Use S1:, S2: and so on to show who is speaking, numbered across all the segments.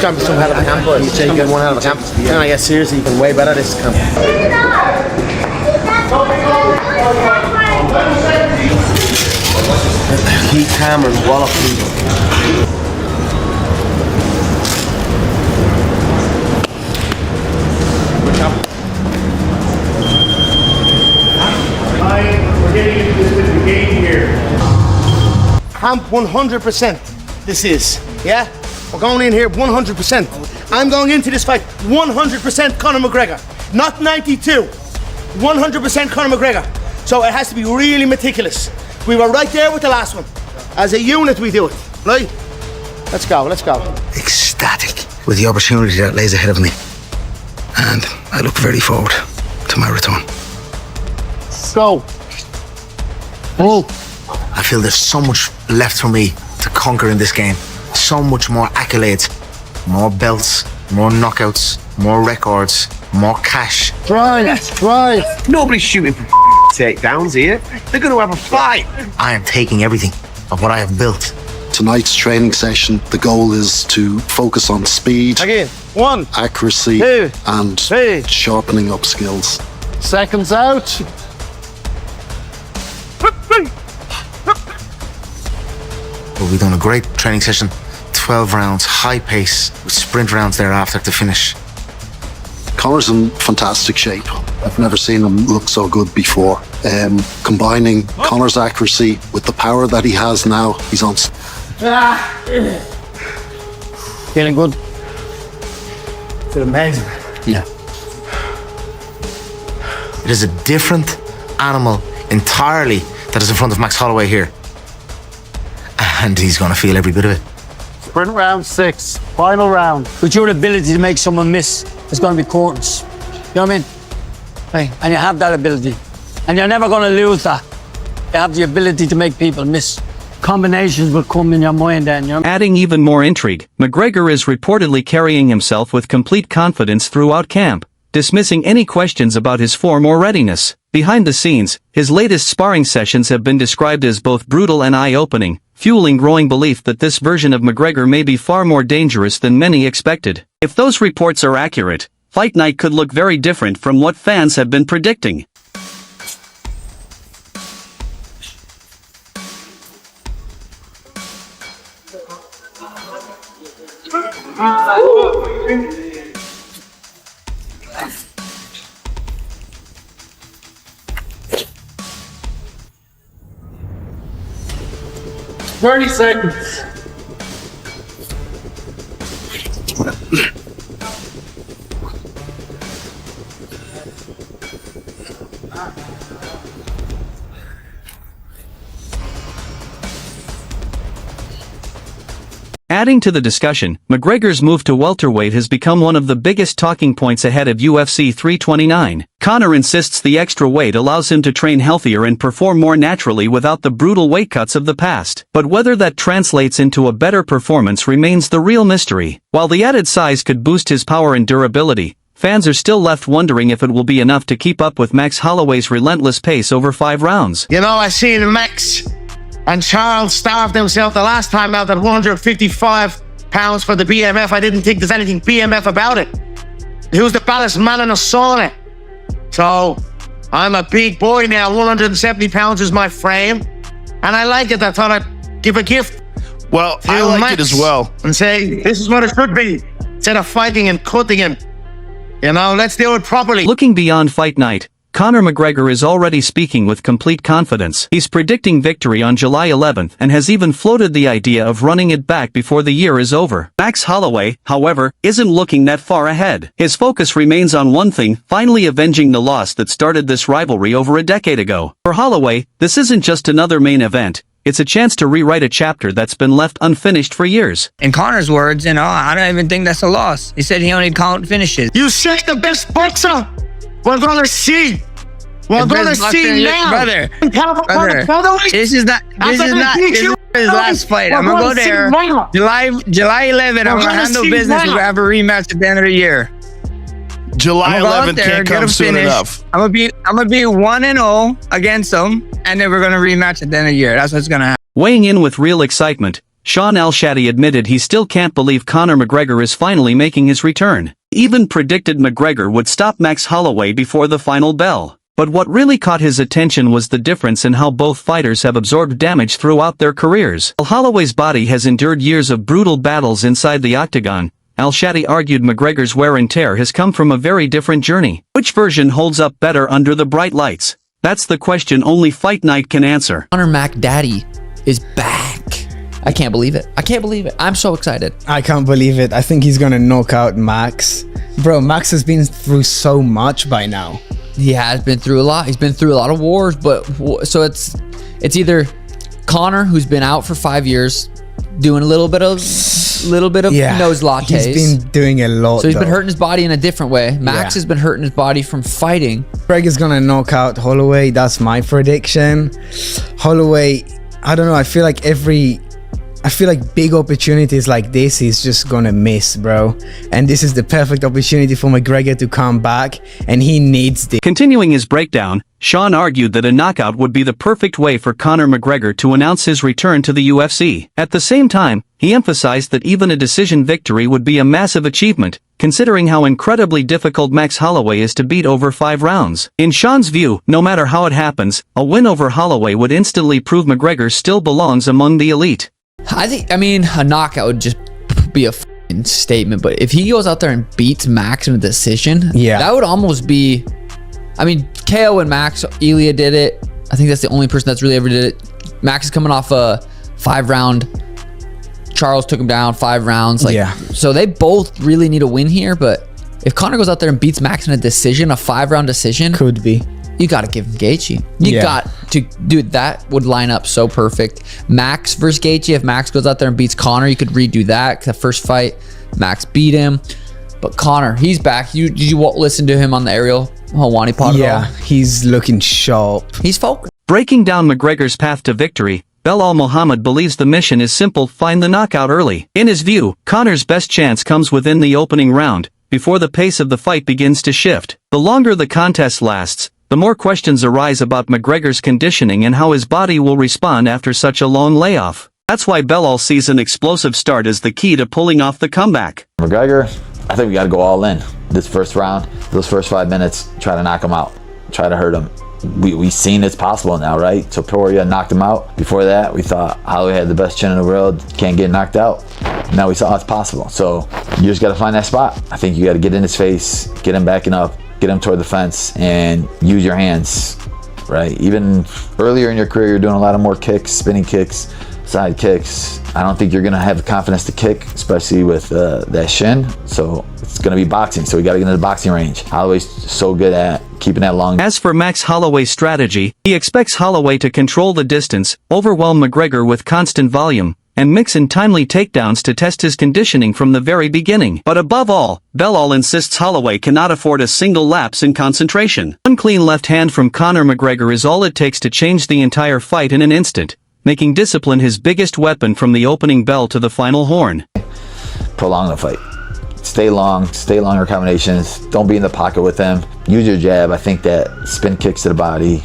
S1: It's going to be some hell of a camp, boys. It's going to be one hell of a camp. And I get seriously even way better this camp. Keep Cameron, wallop, please.
S2: We're getting into the game here.
S1: Camp 100%. This is, yeah? We're going in here 100%. I'm going into this fight 100% Conor McGregor. Not 92. 100% Conor McGregor. So it has to be really meticulous. We were right there with the last one. As a unit we do it, right? Let's go, let's go.
S3: Ecstatic with the opportunity that lays ahead of me. And I look very forward to my return.
S1: Go. Oh.
S3: I feel there's so much left for me to conquer in this game. So much more accolades, more belts, more knockouts, more records, more cash.
S1: Right.
S4: Nobody's shooting for takedowns here. They're going to have a fight.
S3: I am taking everything of what I have built.
S5: Tonight's training session, the goal is to focus on speed,
S1: Again. 1,
S5: accuracy,
S1: 2,
S5: and
S1: 3.
S5: sharpening up skills.
S1: Seconds out.
S3: Well, we've done a great training session. 12 rounds, high pace, with sprint rounds thereafter to finish.
S5: Conor's in fantastic shape. I've never seen him look so good before. Combining Conor's accuracy with the power that he has now, he's on.
S1: Feeling good? Feel amazing.
S3: Yeah. It is a different animal entirely that is in front of Max Holloway here. And he's going to feel every bit of it.
S1: Sprint round 6, final round.
S6: With your ability to make someone miss, it's going to be curtains. You know what I mean? Hey, and you have that ability. And you're never going to lose that. You have the ability to make people miss. Combinations will come in your mind then, you know?
S7: Adding even more intrigue, McGregor is reportedly carrying himself with complete confidence throughout camp, dismissing any questions about his form or readiness. Behind the scenes, his latest sparring sessions have been described as both brutal and eye-opening, fueling growing belief that this version of McGregor may be far more dangerous than many expected. If those reports are accurate, Fight Night could look very different from what fans have been predicting.
S1: Thirty seconds.
S7: Adding to the discussion, McGregor's move to welterweight has become one of the biggest talking points ahead of UFC 329. Conor insists the extra weight allows him to train healthier and perform more naturally without the brutal weight cuts of the past. But whether that translates into a better performance remains the real mystery. While the added size could boost his power and durability, fans are still left wondering if it will be enough to keep up with Max Holloway's relentless pace over 5 rounds.
S1: You know, I seen Max and Charles starved himself the last time out at 155 pounds for the BMF. I didn't think there's anything BMF about it. He was the baddest man in a sauna. So, I'm a big boy now. 170 pounds is my frame. And I like it. I thought I'd give a gift.
S8: Well, I like it as well.
S1: And say, this is what it should be. Instead of fighting and cutting him. You know, let's do it properly.
S7: Looking beyond Fight Night, Conor McGregor is already speaking with complete confidence. He's predicting victory on July 11th and has even floated the idea of running it back before the year is over. Max Holloway, however, isn't looking that far ahead. His focus remains on one thing, finally avenging the loss that started this rivalry over a decade ago. For Holloway, this isn't just another main event. It's a chance to rewrite a chapter that's been left unfinished for years.
S9: In Conor's words, you know, I don't even think that's a loss. He said he only count finishes.
S1: You say the best boxer. We're gonna see. We're gonna see now.
S9: Brother, this is not his last fight. I'm gonna go there. July 11th, I'm gonna handle business. We're gonna have a rematch at the end of the year.
S8: July 11th can't come soon enough.
S9: I'm gonna be 1-0 against him, and then we're gonna rematch at the end of the year. That's what's gonna happen.
S7: Weighing in with real excitement, Sean Al-Shatti admitted he still can't believe Conor McGregor is finally making his return. Even predicted McGregor would stop Max Holloway before the final bell. But what really caught his attention was the difference in how both fighters have absorbed damage throughout their careers. While Holloway's body has endured years of brutal battles inside the octagon, Al-Shatti argued McGregor's wear and tear has come from a very different journey. Which version holds up better under the bright lights? That's the question only Fight Night can answer.
S10: Conor McDaddy is back. I can't believe it. I can't believe it. I'm so excited.
S11: I can't believe it. I think he's gonna knock out Max. Bro, Max has been through so much by now.
S10: He has been through a lot. He's been through a lot of wars, but so it's either Conor, who's been out for 5 years, doing a little bit of nose lattes.
S11: He's been doing a lot.
S10: So he's been hurting his body in a different way. Max has been hurting his body from fighting.
S11: Greg is gonna knock out Holloway. That's my prediction. Holloway, I don't know. I feel like big opportunities like this he's just gonna miss, bro. And this is the perfect opportunity for McGregor to come back, and he needs this.
S7: Continuing his breakdown, Sean argued that a knockout would be the perfect way for Conor McGregor to announce his return to the UFC. At the same time, he emphasized that even a decision victory would be a massive achievement, considering how incredibly difficult Max Holloway is to beat over 5 rounds. In Sean's view, no matter how it happens, a win over Holloway would instantly prove McGregor still belongs among the elite.
S10: I mean, a knockout would just be a f***ing statement, but if he goes out there and beats Max in a decision, that would almost be, I mean, KO and Max, Ilya did it. I think that's the only person that's really ever did it. Max is coming off a 5-round. Charles took him down 5 rounds. So they both really need a win here, but if Conor goes out there and beats Max in a decision, a 5-round decision,
S11: could be.
S10: You got to give him Gaethje. You got to, dude, that would line up so perfect. Max versus Gaethje. If Max goes out there and beats Conor, you could redo that. The first fight, Max beat him. But Conor, he's back. Did you listen to him on the Ariel Helwani pod?
S11: Yeah, he's looking sharp.
S10: He's focused.
S7: Breaking down McGregor's path to victory, Belal Muhammad believes the mission is simple: find the knockout early. In his view, Conor's best chance comes within the opening round, before the pace of the fight begins to shift. The longer the contest lasts, the more questions arise about McGregor's conditioning and how his body will respond after such a long layoff. That's why Belal sees an explosive start as the key to pulling off the comeback.
S12: McGregor, I think we got to go all in. This first round, those first 5 minutes, try to knock him out, try to hurt him. We've seen it's possible now, right? So Poirier knocked him out. Before that, we thought Holloway had the best chin in the world, can't get knocked out. Now we saw it's possible. So you just got to find that spot. I think you got to get in his face, get him backing up, get him toward the fence, and use your hands, right? Even earlier in your career, you're doing a lot of more kicks, spinning kicks, side kicks. I don't think you're gonna have the confidence to kick, especially with that shin. So it's gonna be boxing. So we gotta get into the boxing range. Holloway's so good at keeping that long.
S7: As for Max Holloway's strategy, he expects Holloway to control the distance, overwhelm McGregor with constant volume, and mix in timely takedowns to test his conditioning from the very beginning. But above all, Belal insists Holloway cannot afford a single lapse in concentration. One clean left hand from Conor McGregor is all it takes to change the entire fight in an instant, making discipline his biggest weapon from the opening bell to the final horn.
S12: Prolong the fight. Stay longer combinations. Don't be in the pocket with them. Use your jab. I think that spin kicks to the body,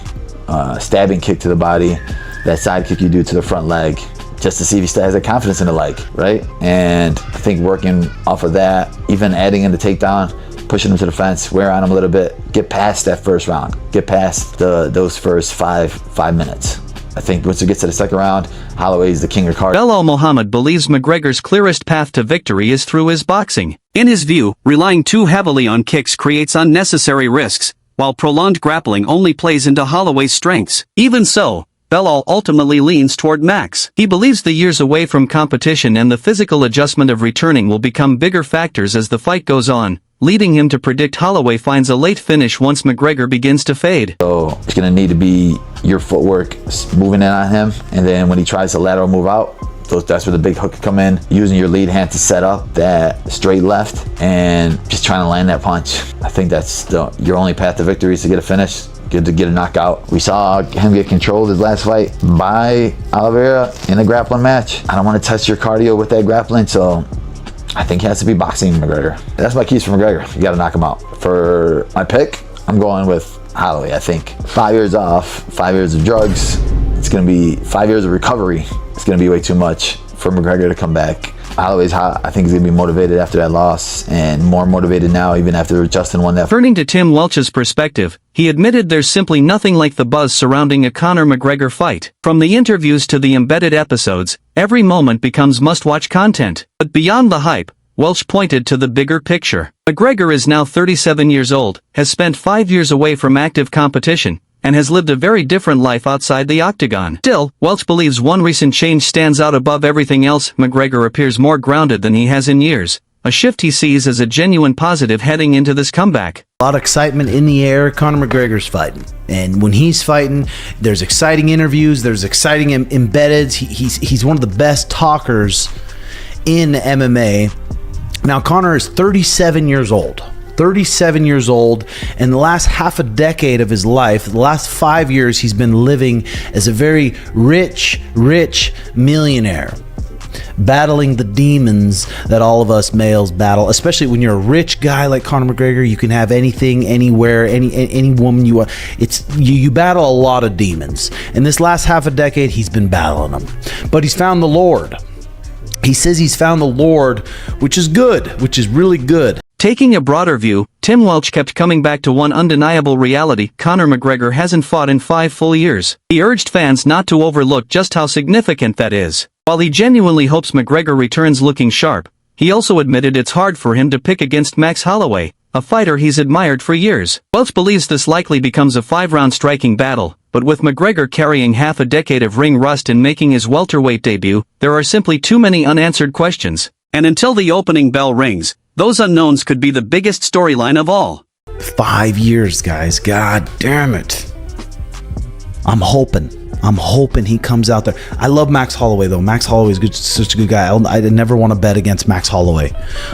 S12: stabbing kick to the body, that side kick you do to the front leg, just to see if he still has that confidence in the leg, right? And I think working off of that, even adding in the takedown, pushing him to the fence, wear on him a little bit, get past that first round, get past those first five minutes. I think once it gets to the second round, Holloway is the king of cards.
S7: Belal Muhammad believes McGregor's clearest path to victory is through his boxing. In his view, relying too heavily on kicks creates unnecessary risks, while prolonged grappling only plays into Holloway's strengths. Even so, Belal ultimately leans toward Max. He believes the years away from competition and the physical adjustment of returning will become bigger factors as the fight goes on, leading him to predict Holloway finds a late finish once McGregor begins to fade.
S12: So it's going to need to be your footwork moving in on him, and then when he tries to lateral move out, that's where the big hook could come in, using your lead hand to set up that straight left and just trying to land that punch. I think that's your only path to victory is to get a finish, to get a knockout. We saw him get controlled his last fight by Oliveira in a grappling match. I don't want to test your cardio with that grappling, so I think he has to be boxing McGregor. That's my keys for McGregor. You got to knock him out. For my pick, I'm going with Holloway. I think 5 years off, 5 years of drugs, it's going to be 5 years of recovery. It's going to be way too much for McGregor to come back. Holloway's hot. I think he's going to be motivated after that loss, and more motivated now, even after Justin won that.
S7: Turning to Tim Welch's perspective, he admitted there's simply nothing like the buzz surrounding a Conor McGregor fight. From the interviews to the embedded episodes, every moment becomes must-watch content. But beyond the hype, Welch pointed to the bigger picture. McGregor is now 37 years old, has spent 5 years away from active competition, and has lived a very different life outside the octagon. Still, Welch believes one recent change stands out above everything else. McGregor appears more grounded than he has in years, a shift he sees as a genuine positive heading into this comeback.
S13: A lot of excitement in the air. Conor McGregor's fighting, and when he's fighting, there's exciting interviews, there's exciting embeddeds. He's one of the best talkers in MMA. Now, Conor is 37 years old. 37 years old, and the last half a decade of his life, the last 5 years, he's been living as a very rich millionaire, battling the demons that all of us males battle. Especially when you're a rich guy like Conor McGregor, you can have anything, anywhere, any woman you want. You battle a lot of demons. And this last half a decade, he's been battling them, but he's found the Lord. He says he's found the Lord, which is good, which is really good.
S7: Taking a broader view, Tim Welch kept coming back to one undeniable reality: Conor McGregor hasn't fought in 5 full years. He urged fans not to overlook just how significant that is. While he genuinely hopes McGregor returns looking sharp, he also admitted it's hard for him to pick against Max Holloway, a fighter he's admired for years. Welch believes this likely becomes a 5-round striking battle, but with McGregor carrying half a decade of ring rust and making his welterweight debut, there are simply too many unanswered questions. And until the opening bell rings, those unknowns could be the biggest storyline of all.
S13: 5 years, guys. God damn it. I'm hoping he comes out there. I love Max Holloway, though. Max Holloway is good, such a good guy. I never want to bet against Max Holloway.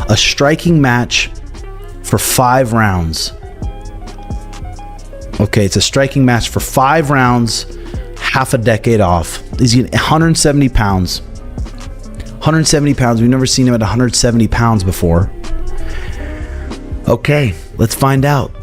S13: A striking match for 5 rounds. Okay, it's a striking match for 5 rounds, half a decade off. He's 170 pounds. 170 pounds. We've never seen him at 170 pounds before. Okay, let's find out.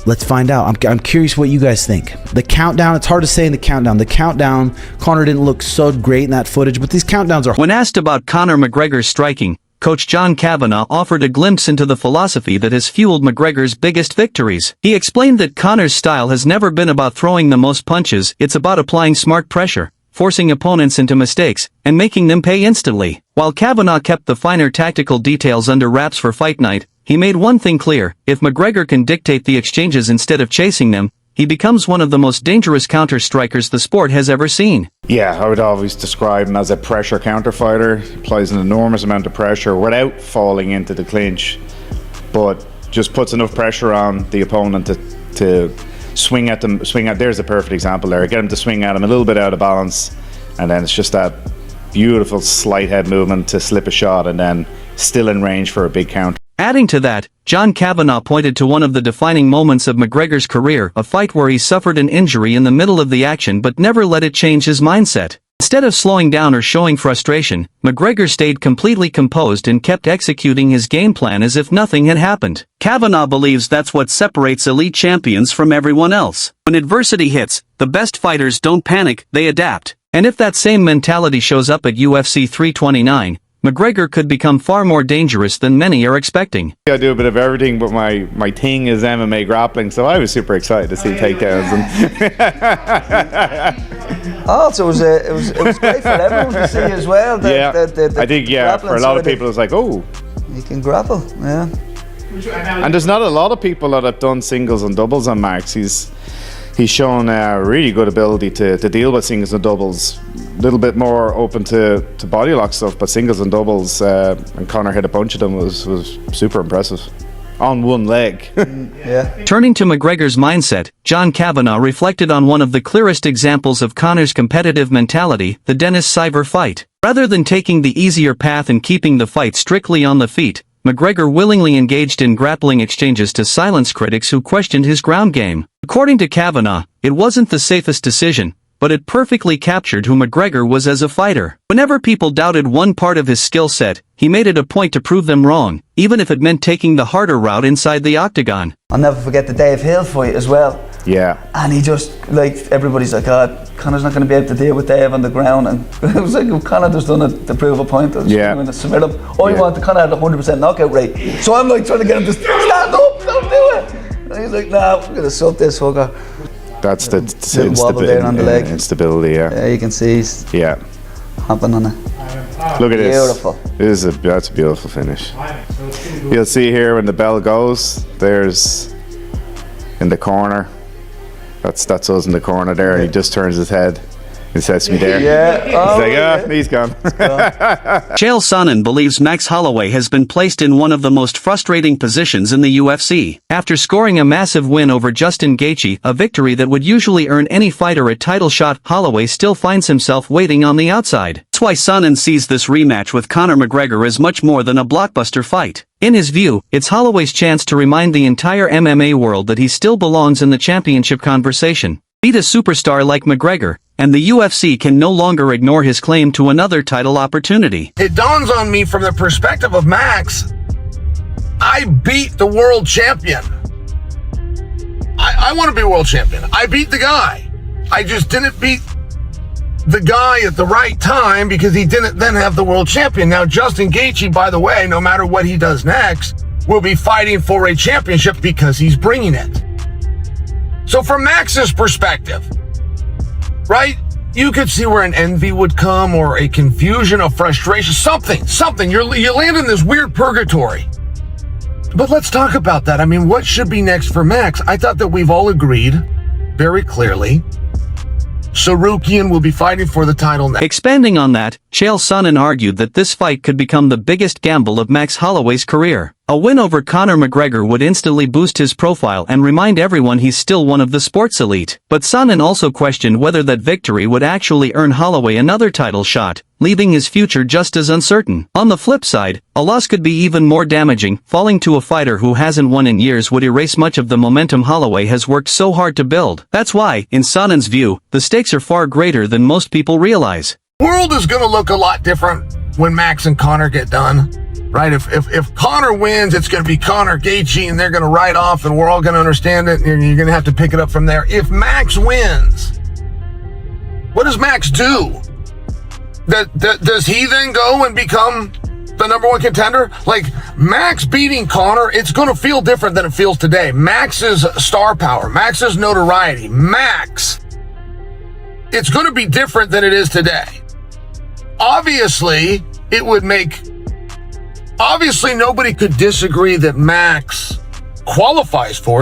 S13: I'm curious what you guys think. The countdown, it's hard to say in the countdown. Conor didn't look so great in that footage, but these countdowns are...
S7: When asked about Conor McGregor's striking, Coach John Kavanagh offered a glimpse into the philosophy that has fueled McGregor's biggest victories. He explained that Conor's style has never been about throwing the most punches, it's about applying smart pressure, forcing opponents into mistakes, and making them pay instantly. While Kavanagh kept the finer tactical details under wraps for fight night, he made one thing clear: if McGregor can dictate the exchanges instead of chasing them, he becomes one of the most dangerous counter-strikers the sport has ever seen.
S2: Yeah, I would always describe him as a pressure counter fighter. Applies an enormous amount of pressure without falling into the clinch, but just puts enough pressure on the opponent to swing at them. There's a perfect example there. Get him to swing at him a little bit out of balance, and then it's just that beautiful slight head movement to slip a shot, and then still in range for a big counter.
S7: Adding to that, John Kavanagh pointed to one of the defining moments of McGregor's career, a fight where he suffered an injury in the middle of the action but never let it change his mindset. Instead of slowing down or showing frustration, McGregor stayed completely composed and kept executing his game plan as if nothing had happened. Kavanagh believes that's what separates elite champions from everyone else. When adversity hits, the best fighters don't panic, they adapt. And if that same mentality shows up at UFC 329, McGregor could become far more dangerous than many are expecting.
S2: I do a bit of everything, but my thing is MMA grappling, so I was super excited to see takedowns.
S14: So it was great for everyone to see as well.
S2: I think for a lot of people it's like, oh,
S14: you can grapple, yeah.
S2: And there's not a lot of people that have done singles and doubles on Max. He's shown a really good ability to deal with singles and doubles. A little bit more open to body lock stuff, but singles and doubles, and Conor hit a bunch of them, was super impressive. On one leg.
S14: Yeah.
S7: Turning to McGregor's mindset, John Kavanagh reflected on one of the clearest examples of Conor's competitive mentality, the Dennis Siver fight. Rather than taking the easier path and keeping the fight strictly on the feet, McGregor willingly engaged in grappling exchanges to silence critics who questioned his ground game. According to Kavanagh, it wasn't the safest decision, but it perfectly captured who McGregor was as a fighter. Whenever people doubted one part of his skill set, he made it a point to prove them wrong, even if it meant taking the harder route inside the octagon.
S14: I'll never forget the Dave Hill fight as well.
S2: Yeah.
S14: And he just, like, everybody's like, Conor's not going to be able to deal with Dave on the ground. And it was like, Conor just done it to prove a point. I was going to submit him. All you want, Conor had a 100% knockout rate. So I'm like trying to get him to stand up, don't do it. And he's like, nah, we're going to sub this hooker.
S2: That's the
S14: wobble there on the leg.
S2: Instability,
S14: Yeah, you can see he's hopping on it.
S2: Look at
S14: Beautiful.
S2: this. That's a beautiful finish. You'll see here when the bell goes, there's in the corner. That's us in the corner there, and he just turns his head. He says to me there. He's gone.
S7: Chael Sonnen believes Max Holloway has been placed in one of the most frustrating positions in the UFC. After scoring a massive win over Justin Gaethje, a victory that would usually earn any fighter a title shot, Holloway still finds himself waiting on the outside. That's why Sonnen sees this rematch with Conor McGregor as much more than a blockbuster fight. In his view, it's Holloway's chance to remind the entire MMA world that he still belongs in the championship conversation. Beat a superstar like McGregor, and the UFC can no longer ignore his claim to another title opportunity.
S8: It dawns on me from the perspective of Max, I beat the world champion. I want to be world champion. I beat the guy. I just didn't beat the guy at the right time because he didn't then have the world champion. Now, Justin Gaethje, by the way, no matter what he does next, will be fighting for a championship because he's bringing it. So from Max's perspective, right, you could see where an envy would come or a confusion, a frustration, something. You land in this weird purgatory. But let's talk about that. I mean, what should be next for Max? I thought that we've all agreed very clearly Sarukian will be fighting for the title next.
S7: Expanding on that, Chael Sonnen argued that this fight could become the biggest gamble of Max Holloway's career. A win over Conor McGregor would instantly boost his profile and remind everyone he's still one of the sport's elite. But Sonnen also questioned whether that victory would actually earn Holloway another title shot, leaving his future just as uncertain. On the flip side, a loss could be even more damaging. Falling to a fighter who hasn't won in years would erase much of the momentum Holloway has worked so hard to build. That's why, in Sonnen's view, the stakes are far greater than most people realize.
S8: The world is going to look a lot different when Max and Conor get done. Right, if Conor wins, it's going to be Conor Gaethje, and they're going to ride off, and we're all going to understand it, and you're going to have to pick it up from there. If Max wins, what does Max do? Does he then go and become the number one contender? Like, Max beating Conor, it's going to feel different than it feels today. Max's star power, Max's notoriety, it's going to be different than it is today. Obviously, nobody could disagree that Max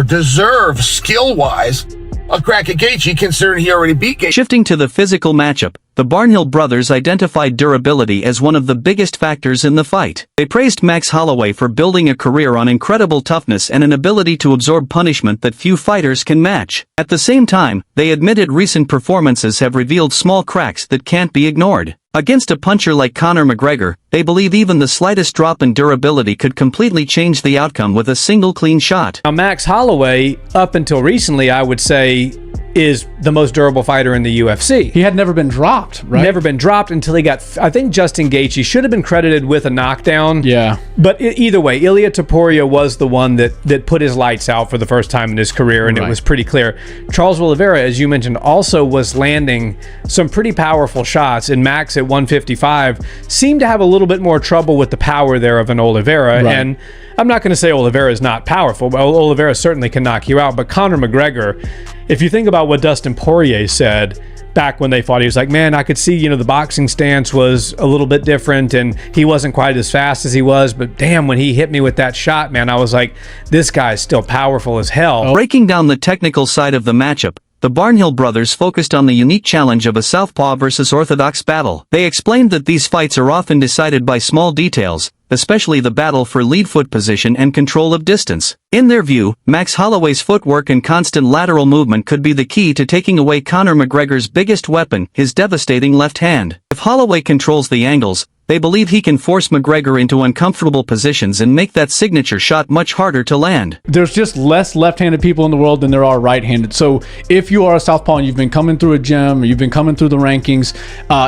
S8: deserves skill-wise, a crack at Gaethje, considering he already beat Gaethje.
S7: Shifting to the physical matchup, the Barnhill brothers identified durability as one of the biggest factors in the fight. They praised Max Holloway for building a career on incredible toughness and an ability to absorb punishment that few fighters can match. At the same time, they admitted recent performances have revealed small cracks that can't be ignored. Against a puncher like Conor McGregor, they believe even the slightest drop in durability could completely change the outcome with a single clean shot.
S15: Now, Max Holloway, up until recently, I would say, is the most durable fighter in the UFC.
S16: He had never been dropped, right?
S15: Never been dropped until he got, I think Justin Gaethje should have been credited with a knockdown.
S16: Yeah.
S15: But either way, Ilia Topuria was the one that put his lights out for the first time in his career, and it was pretty clear. Charles Oliveira, as you mentioned, also was landing some pretty powerful shots, and Max at 155 seemed to have a little bit more trouble with the power there of an Oliveira.
S16: Right.
S15: And I'm not going to say Oliveira is not powerful, but Oliveira certainly can knock you out. But Conor McGregor, if you think about what Dustin Poirier said back when they fought, he was like, man, I could see, the boxing stance was a little bit different and he wasn't quite as fast as he was, but damn, when he hit me with that shot, man, I was like, this guy's still powerful as hell.
S7: Breaking down the technical side of the matchup, the Barnhill brothers focused on the unique challenge of a southpaw versus orthodox battle. They explained that these fights are often decided by small details, especially the battle for lead foot position and control of distance. In their view, Max Holloway's footwork and constant lateral movement could be the key to taking away Conor McGregor's biggest weapon, his devastating left hand. If Holloway controls the angles, They believe he can force McGregor into uncomfortable positions and make that signature shot much harder to land.
S15: There's just less left-handed people in the world than there are right-handed. So if you are a southpaw and you've been coming through a gym, or you've been coming through the rankings,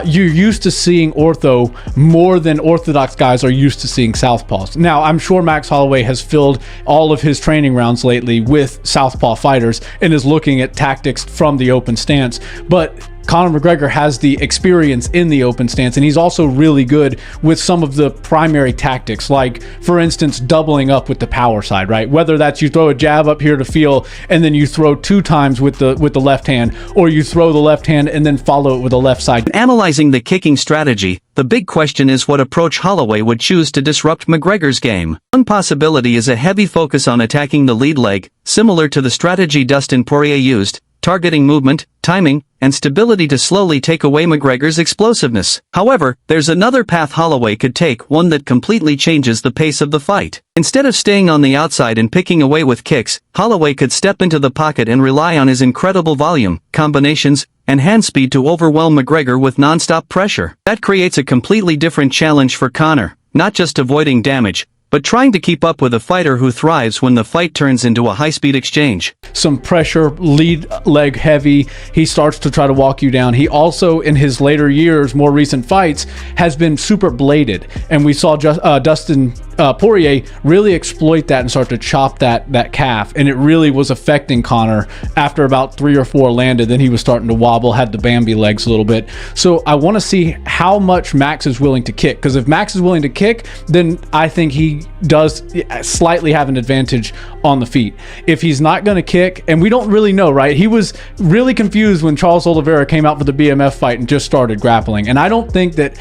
S15: you're used to seeing ortho more than orthodox guys are used to seeing southpaws. Now, I'm sure Max Holloway has filled all of his training rounds lately with southpaw fighters and is looking at tactics from the open stance, but Conor McGregor has the experience in the open stance, and he's also really good with some of the primary tactics, like, for instance, doubling up with the power side, right? Whether that's you throw a jab up here to feel, and then you throw 2 times with the left hand, or you throw the left hand and then follow it with the left side.
S7: Analyzing the kicking strategy, the big question is what approach Holloway would choose to disrupt McGregor's game. One possibility is a heavy focus on attacking the lead leg, similar to the strategy Dustin Poirier used, targeting movement, timing, and stability to slowly take away McGregor's explosiveness. However, there's another path Holloway could take, one that completely changes the pace of the fight. Instead of staying on the outside and picking away with kicks, Holloway could step into the pocket and rely on his incredible volume, combinations, and hand speed to overwhelm McGregor with non-stop pressure. That creates a completely different challenge for Conor, not just avoiding damage, but trying to keep up with a fighter who thrives when the fight turns into a high-speed exchange.
S15: Some pressure, lead leg heavy, he starts to try to walk you down. He also, in his later years, more recent fights, has been super bladed. And we saw Dustin Poirier really exploit that and start to chop that calf. And it really was affecting Conor. After about 3 or 4 landed, then he was starting to wobble, had the Bambi legs a little bit. So I want to see how much Max is willing to kick. Because if Max is willing to kick, then I think he does slightly have an advantage on the feet. If he's not going to kick, and we don't really know, right? He was really confused when Charles Oliveira came out for the BMF fight and just started grappling. And I don't think that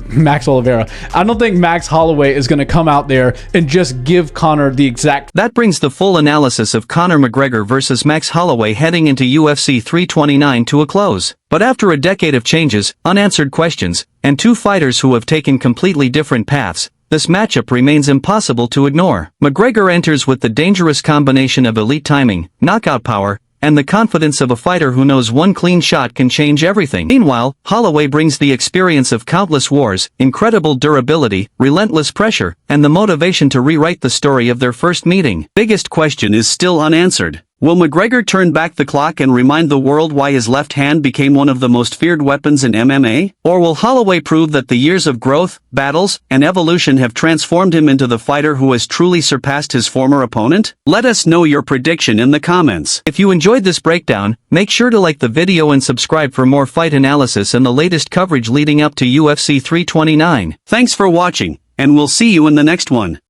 S15: Max Oliveira, I don't think Max Holloway is going to come out there and just give Conor the exact.
S7: That brings the full analysis of Conor McGregor versus Max Holloway heading into UFC 329 to a close. But after a decade of changes, unanswered questions, and 2 fighters who have taken completely different paths, this matchup remains impossible to ignore. McGregor enters with the dangerous combination of elite timing, knockout power, and the confidence of a fighter who knows one clean shot can change everything. Meanwhile, Holloway brings the experience of countless wars, incredible durability, relentless pressure, and the motivation to rewrite the story of their first meeting. Biggest question is still unanswered. Will McGregor turn back the clock and remind the world why his left hand became one of the most feared weapons in MMA? Or will Holloway prove that the years of growth, battles, and evolution have transformed him into the fighter who has truly surpassed his former opponent? Let us know your prediction in the comments. If you enjoyed this breakdown, make sure to like the video and subscribe for more fight analysis and the latest coverage leading up to UFC 329. Thanks for watching, and we'll see you in the next one.